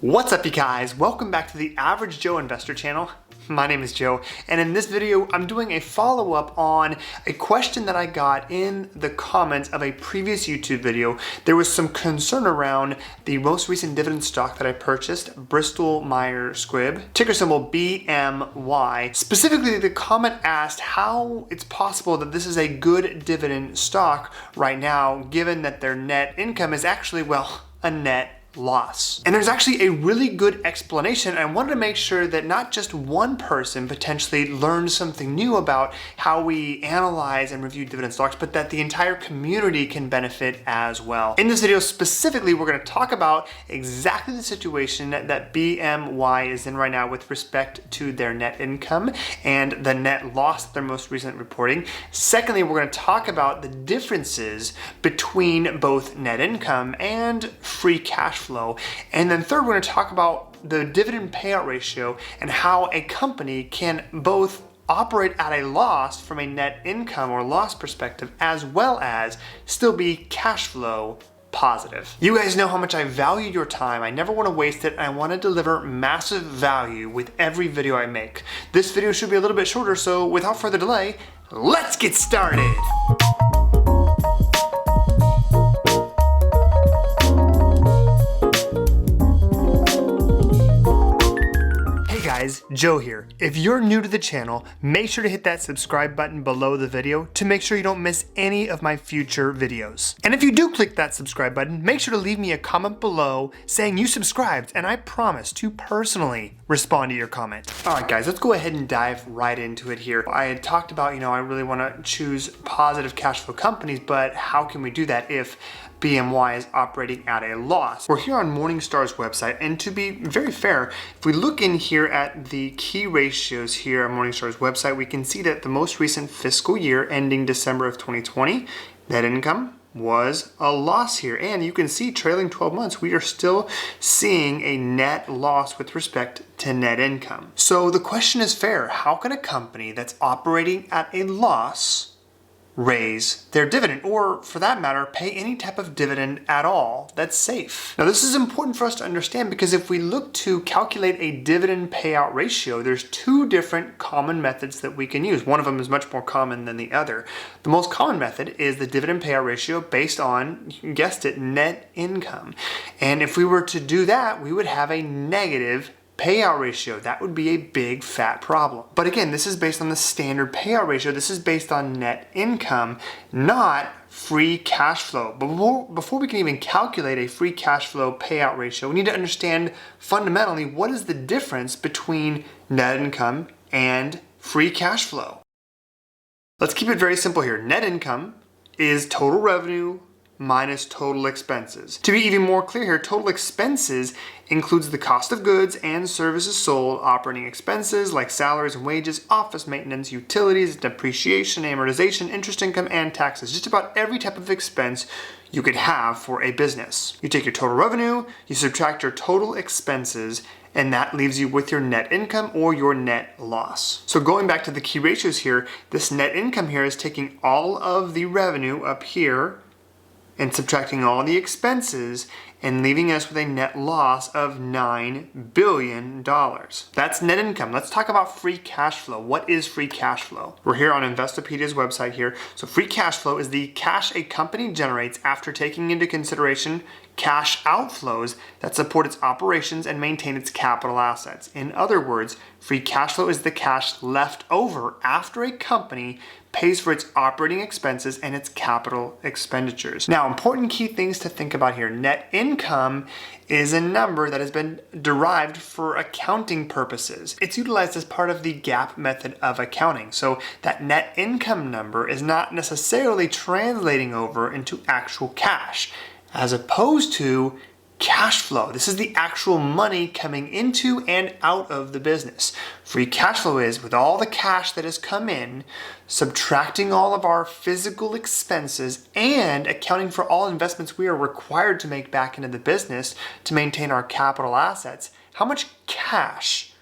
What's up, you guys? Welcome back to the Average Joe Investor channel. My name is Joe, and in this video, I'm doing a follow-up on a question that I got in the comments of a previous YouTube video. There was some concern around the most recent dividend stock that I purchased, Bristol Myers Squibb, ticker symbol BMY. Specifically, the comment asked how it's possible that this is a good dividend stock right now, given that their net income is actually, well, a net loss. And there's actually a really good explanation. I wanted to make sure that not just one person potentially learned something new about how we analyze and review dividend stocks, but that the entire community can benefit as well. In this video specifically, we're going to talk about exactly the situation that BMY is in right now with respect to their net income and the net loss that they're most recently reporting. Secondly, we're going to talk about the differences between both net income and free cash flow. And then third, we're going to talk about the dividend payout ratio and how a company can both operate at a loss from a net income or loss perspective, as well as still be cash flow positive. You guys know how much I value your time. I never want to waste it, and I want to deliver massive value with every video I make. This video should be a little bit shorter, so without further delay, let's get started. Guys, Joe here. If you're new to the channel, make sure to hit that subscribe button below the video to make sure you don't miss any of my future videos. And if you do click that subscribe button, make sure to leave me a comment below saying you subscribed, and I promise to personally respond to your comment. Alright guys, let's go ahead and dive right into it here. I had talked about, I really want to choose positive cash flow companies, but how can we do that if BMY is operating at a loss? We're here on Morningstar's website, and to be very fair, if we look in here at the key ratios here on Morningstar's website, we can see that the most recent fiscal year ending December of 2020, net income was a loss here. And you can see trailing 12 months, we are still seeing a net loss with respect to net income. So the question is fair. How can a company that's operating at a loss raise their dividend, or for that matter, pay any type of dividend at all that's safe? Now, this is important for us to understand because if we look to calculate a dividend payout ratio, there's two different common methods that we can use. One of them is much more common than the other. The most common method is the dividend payout ratio based on, you guessed it, net income. And if we were to do that, we would have a negative payout ratio. That would be a big fat problem. But again, this is based on the standard payout ratio. This is based on net income, not free cash flow. But before we can even calculate a free cash flow payout ratio, we need to understand fundamentally what is the difference between net income and free cash flow. Let's keep it very simple here. Net income is total revenue minus total expenses. To be even more clear here, total expenses includes the cost of goods and services sold, operating expenses like salaries and wages, office maintenance, utilities, depreciation, amortization, interest income, and taxes. Just about every type of expense you could have for a business. You take your total revenue, you subtract your total expenses, and that leaves you with your net income or your net loss. So going back to the key ratios here, this net income here is taking all of the revenue up here and subtracting all the expenses and leaving us with a net loss of $9 billion. That's net income. Let's talk about free cash flow. What is free cash flow? We're here on Investopedia's website here. So free cash flow is the cash a company generates after taking into consideration cash outflows that support its operations and maintain its capital assets. In other words, free cash flow is the cash left over after a company pays for its operating expenses and its capital expenditures. Now, important key things to think about here. Net income is a number that has been derived for accounting purposes. It's utilized as part of the GAAP method of accounting. So that net income number is not necessarily translating over into actual cash, as opposed to cash flow. This is the actual money coming into and out of the business. Free cash flow is with all the cash that has come in, subtracting all of our physical expenses and accounting for all investments we are required to make back into the business to maintain our capital assets. How much cash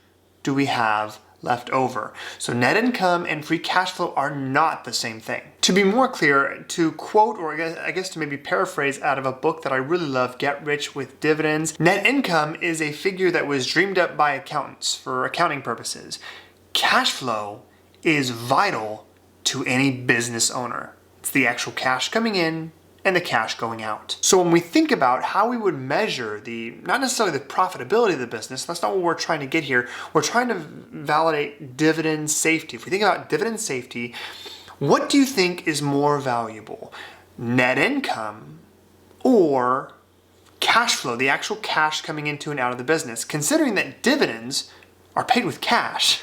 do we have left over. So net income and free cash flow are not the same thing. To be more clear, to quote, or I guess to maybe paraphrase out of a book that I really love, Get Rich with Dividends, net income is a figure that was dreamed up by accountants for accounting purposes. Cash flow is vital to any business owner. It's the actual cash coming in and the cash going out. So when we think about how we would measure not necessarily the profitability of the business, that's not what we're trying to get here. We're trying to validate dividend safety. If we think about dividend safety, what do you think is more valuable? Net income or cash flow, the actual cash coming into and out of the business? Considering that dividends are paid with cash,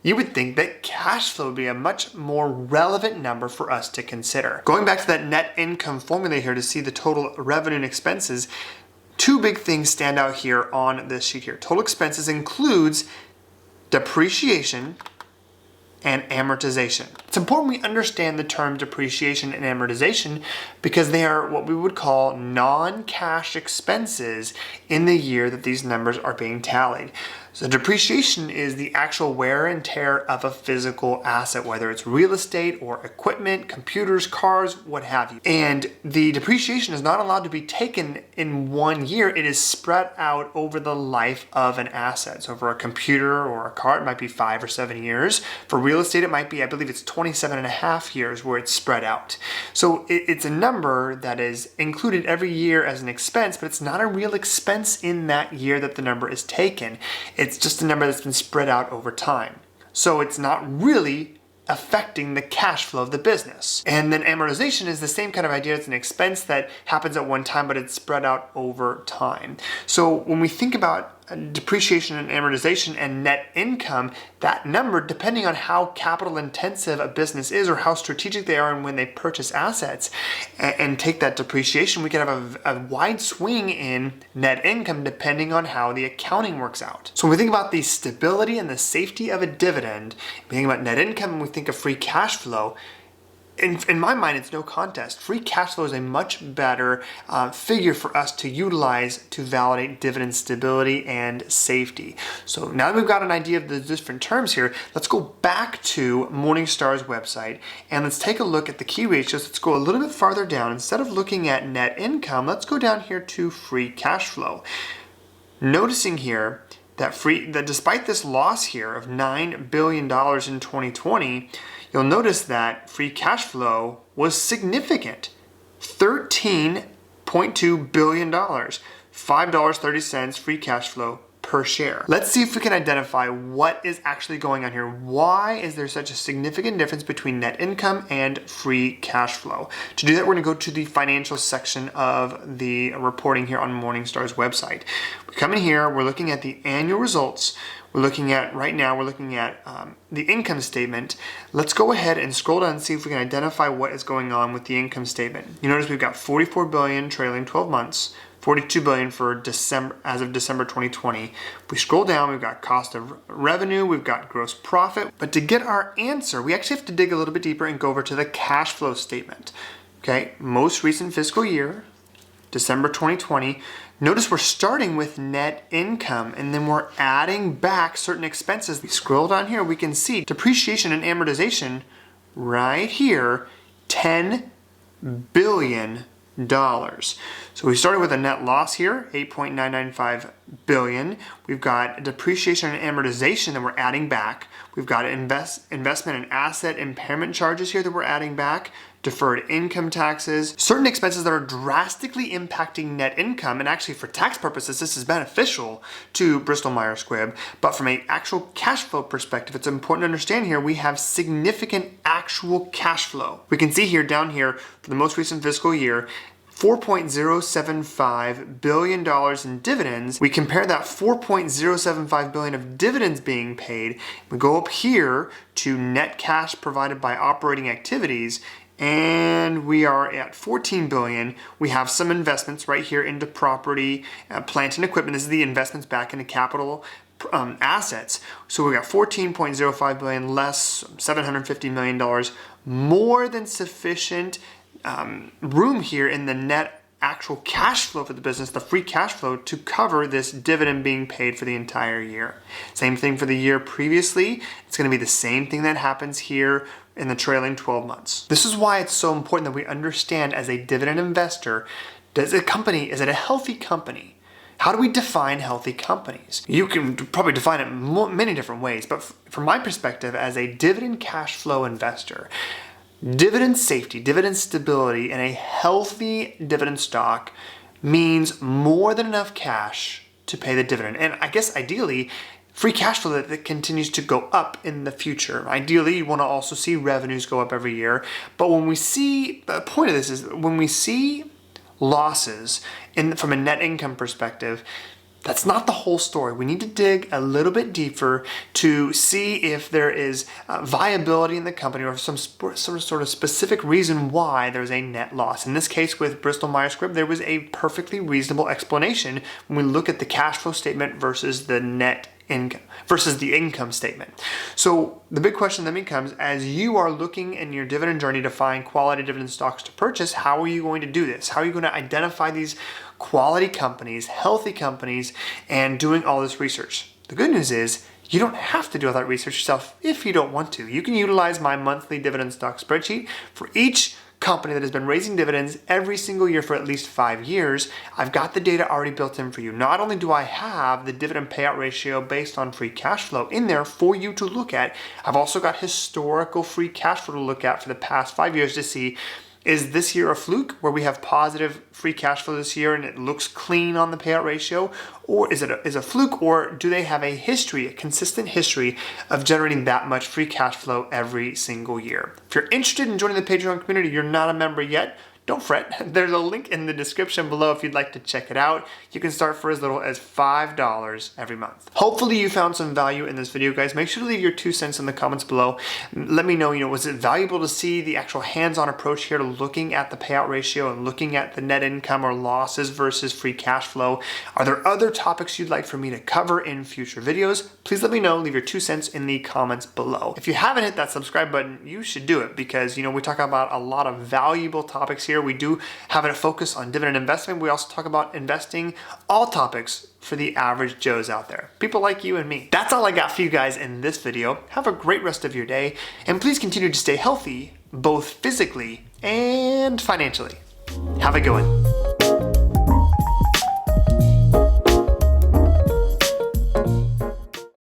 you would think that cash flow would be a much more relevant number for us to consider. Going back to that net income formula here to see the total revenue and expenses, two big things stand out here on this sheet here. Total expenses includes depreciation and amortization. It's important we understand the term depreciation and amortization because they are what we would call non-cash expenses in the year that these numbers are being tallied. So depreciation is the actual wear and tear of a physical asset, whether it's real estate or equipment, computers, cars, what have you. And the depreciation is not allowed to be taken in 1 year. It is spread out over the life of an asset. So for a computer or a car, it might be 5 or 7 years. For real estate, it might be, I believe it's 27 and a half years where it's spread out. So it's a number that is included every year as an expense, but it's not a real expense in that year that the number is taken. It's just a number that's been spread out over time. So it's not really affecting the cash flow of the business. And then amortization is the same kind of idea. It's an expense that happens at one time, but it's spread out over time. So when we think about depreciation and amortization and net income, that number, depending on how capital intensive a business is or how strategic they are and when they purchase assets and take that depreciation, we can have a wide swing in net income depending on how the accounting works out. So when we think about the stability and the safety of a dividend, we think about net income and we think of free cash flow, in my mind, it's no contest. Free cash flow is a much better figure for us to utilize to validate dividend stability and safety. So now that we've got an idea of the different terms here, let's go back to Morningstar's website and let's take a look at the key ratios. Let's go a little bit farther down. Instead of looking at net income, let's go down here to free cash flow. Noticing here that despite this loss here of $9 billion in 2020, you'll notice that free cash flow was significant. $13.2 billion, $5.30 free cash flow per share. Let's see if we can identify what is actually going on here. Why is there such a significant difference between net income and free cash flow? To do that, we're going to go to the financial section of the reporting here on Morningstar's website. We come in here, we're looking at the annual results. We're looking at the income statement. Let's go ahead and scroll down and see if we can identify what is going on with the income statement. You notice we've got $44 billion trailing 12 months, $42 billion for December, as of December 2020. If we scroll down, we've got cost of revenue, we've got gross profit. But to get our answer, we actually have to dig a little bit deeper and go over to the cash flow statement. Okay, most recent fiscal year, December 2020. Notice we're starting with net income and then we're adding back certain expenses. We scroll down here, we can see depreciation and amortization right here, $10 billion. So we started with a net loss here, $8.995 billion. We've got depreciation and amortization that we're adding back. We've got investment and asset impairment charges here that we're adding back, deferred income taxes, certain expenses that are drastically impacting net income. And actually for tax purposes, this is beneficial to Bristol Myers Squibb. But from an actual cash flow perspective, it's important to understand here we have significant actual cash flow. We can see here down here for the most recent fiscal year, $4.075 billion in dividends. We compare that $4.075 billion of dividends being paid. We go up here to net cash provided by operating activities, and we are at $14 billion. We have some investments right here into property, plant and equipment. This is the investments back into capital assets. So we got $14.05 billion less $750 million, more than sufficient room here in the net actual cash flow for the business, the free cash flow, to cover this dividend being paid for the entire year. Same thing for the year previously. It's going to be the same thing that happens here in the trailing 12 months. This is why it's so important that we understand, as a dividend investor, is it a healthy company? How do we define healthy companies? You can probably define it many different ways, but from my perspective as a dividend cash flow investor, dividend safety, dividend stability, and a healthy dividend stock means more than enough cash to pay the dividend. And I guess ideally, free cash flow that continues to go up in the future. Ideally, you want to also see revenues go up every year. But when we see, the point of this is when we see losses from a net income perspective, that's not the whole story. We need to dig a little bit deeper to see if there is viability in the company or some sort of specific reason why there's a net loss. In this case with Bristol-Myers Squibb, there was a perfectly reasonable explanation when we look at the cash flow statement versus the net income versus the income statement. So the big question then becomes, as you are looking in your dividend journey to find quality dividend stocks to purchase, how are you going to do this? How are you going to identify these quality companies, healthy companies, and doing all this research? The good news is you don't have to do all that research yourself if you don't want to. You can utilize my monthly dividend stock spreadsheet for each company that has been raising dividends every single year for at least 5 years. I've got the data already built in for you. Not only do I have the dividend payout ratio based on free cash flow in there for you to look at, I've also got historical free cash flow to look at for the past 5 years to see, is this year a fluke where we have positive free cash flow this year and it looks clean on the payout ratio? Or is it a fluke, or do they have a consistent history of generating that much free cash flow every single year? If you're interested in joining the Patreon community, you're not a member yet, don't fret. There's a link in the description below if you'd like to check it out. You can start for as little as $5 every month. Hopefully you found some value in this video, guys. Make sure to leave your 2 cents in the comments below. Let me know, was it valuable to see the actual hands-on approach here to looking at the payout ratio and looking at the net income or losses versus free cash flow? Are there other topics you'd like for me to cover in future videos? Please let me know. Leave your 2 cents in the comments below. If you haven't hit that subscribe button, you should do it, because we talk about a lot of valuable topics here. We do have a focus on dividend investment. We also talk about investing, all topics for the average Joes out there, people like you and me. That's all I got for you guys in this video. Have a great rest of your day, and please continue to stay healthy, both physically and financially. Have a good one.